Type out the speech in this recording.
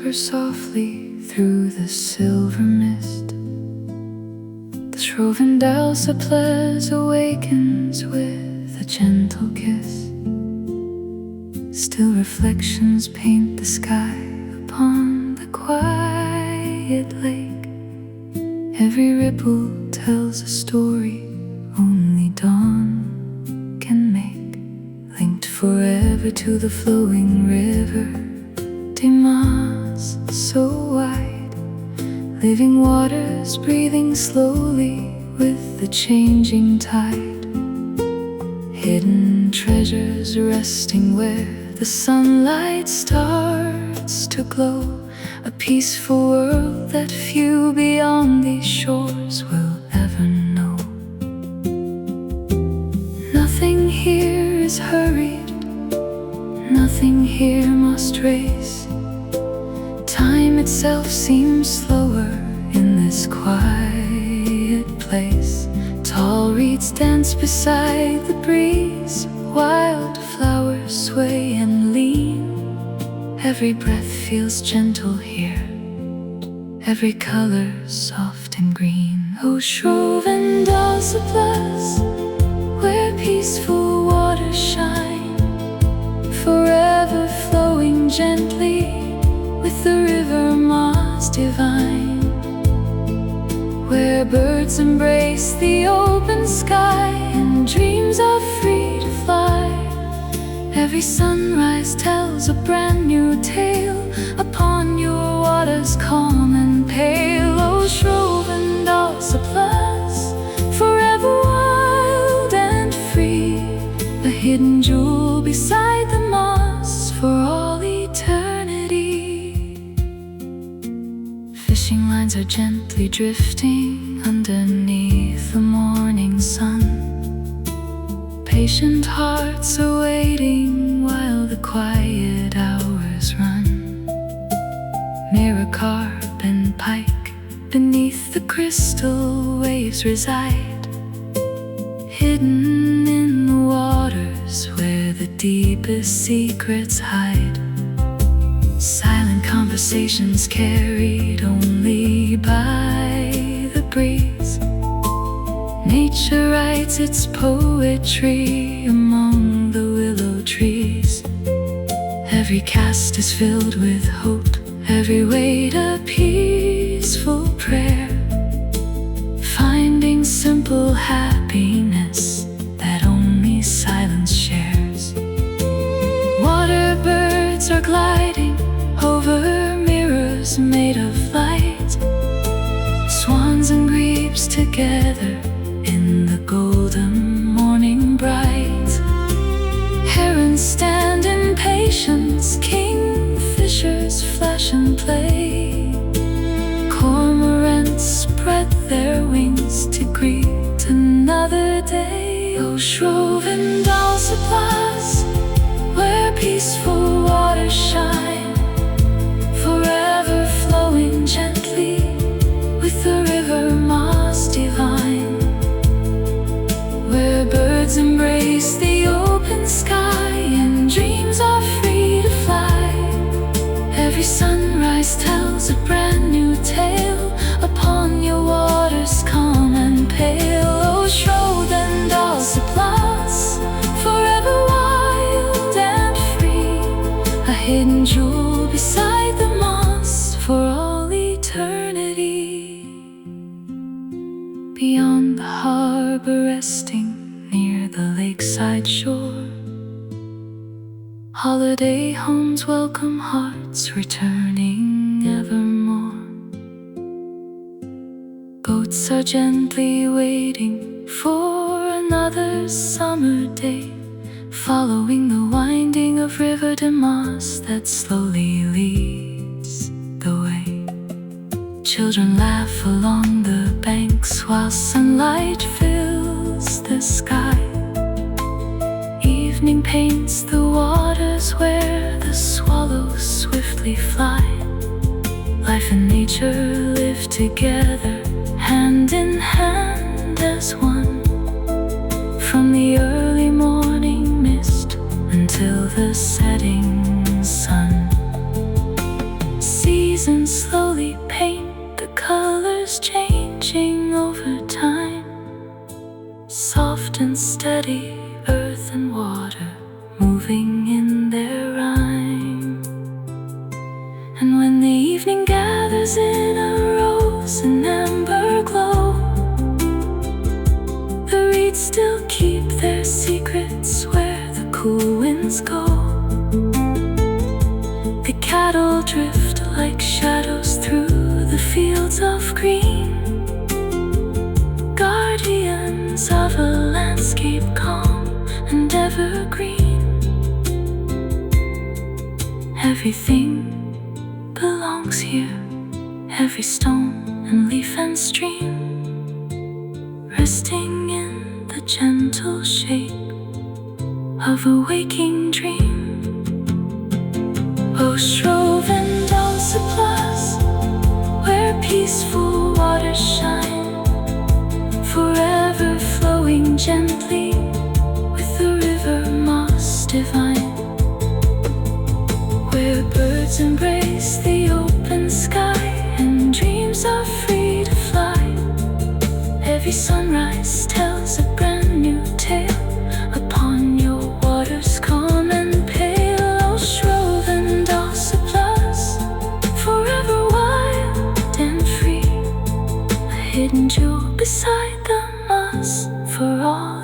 whisper softly through the silver mist. The Schroevendaalseplas awakens with a gentle kiss. Still reflections paint the sky upon the quiet lake. Every ripple tells a story only dawn can make, linked forever to the flowing Rivier De Maas, so wide. Living waters breathing slowly with the changing tide. Hidden treasures resting where the sunlight starts to glow. A peaceful world that few beyond these shores will ever know. Nothing here is hurried, nothing here must race. Time itself seems slower in this quiet place. Tall reeds dance beside the breeze, wildflowers sway and lean. Every breath feels gentle here, every color soft and green. Oh, Schroevendaalseplas, where peaceful waters shine, forever flowing gently with the Rivier Maas divine. Where birds embrace the open sky and dreams are free to fly. Every sunrise tells a brand new tale upon your waters calm and pale. Oh, Schroevendaalseplas, forever wild and free, a hidden jewel beside the moss for all eternity. Fishing lines are gently drifting underneath the morning sun. Patient hearts are waiting while the quiet hours run. Mirror, carp and pike beneath the crystal waves reside, hidden in the waters where the deepest secrets hide. Silent conversations carried only by the breeze. Nature writes its poetry among the willow trees. Every cast is filled with hope, every weight a peaceful prayer, finding simple happiness that only silence shares. Water birds are gliding over mirrors made of light. Swans and grebes together in the golden morning bright. Herons stand in patience, kingfishers flash and play. Cormorants spread their wings to greet another day. Oh, Schroevendaalseplas, where peaceful waters shine, forever flowing gently with the Rivier Maas divine. Where birds embrace the open sky and dreams are free to fly. Every sunrise tells a brand new tale upon your waters calm and pale. Oh, Schroevendaalseplas, forever wild and free, a hidden jewel beside the moss for all eternity. Beyond the harbor resting near the lakeside shore, holiday homes welcome hearts returning evermore. Goats are gently waiting for another summer day, following the winding of Rivier De Maas that slowly leads the way. Children laugh along the banks while sunlight fills the sky. Evening paints the waters where the swallows swiftly fly. Life and nature live together, hand in hand as one. From the early morning mist until the setting sun. See over time. Soft and steady, earth and water moving in their rhyme. And when the evening gathers in a rose and amber glow, the reeds still keep their secrets where the cool winds go. The cattle drift like shadows through the fields of green, guardians of a landscape calm and evergreen. Everything belongs here, every stone and leaf and stream, resting in the gentle shape of a waking dream. O Schroevendaalseplas, where peaceful waters shine, forever flowing gently with the Rivier De Maas divine, where birds embrace the open sky and dreams are free to fly. Every sunrise tells a brand new tale upon your waters calm and pale. O Schroevendaalseplas, forever wild and free, a hidden jewel beside the Maas for all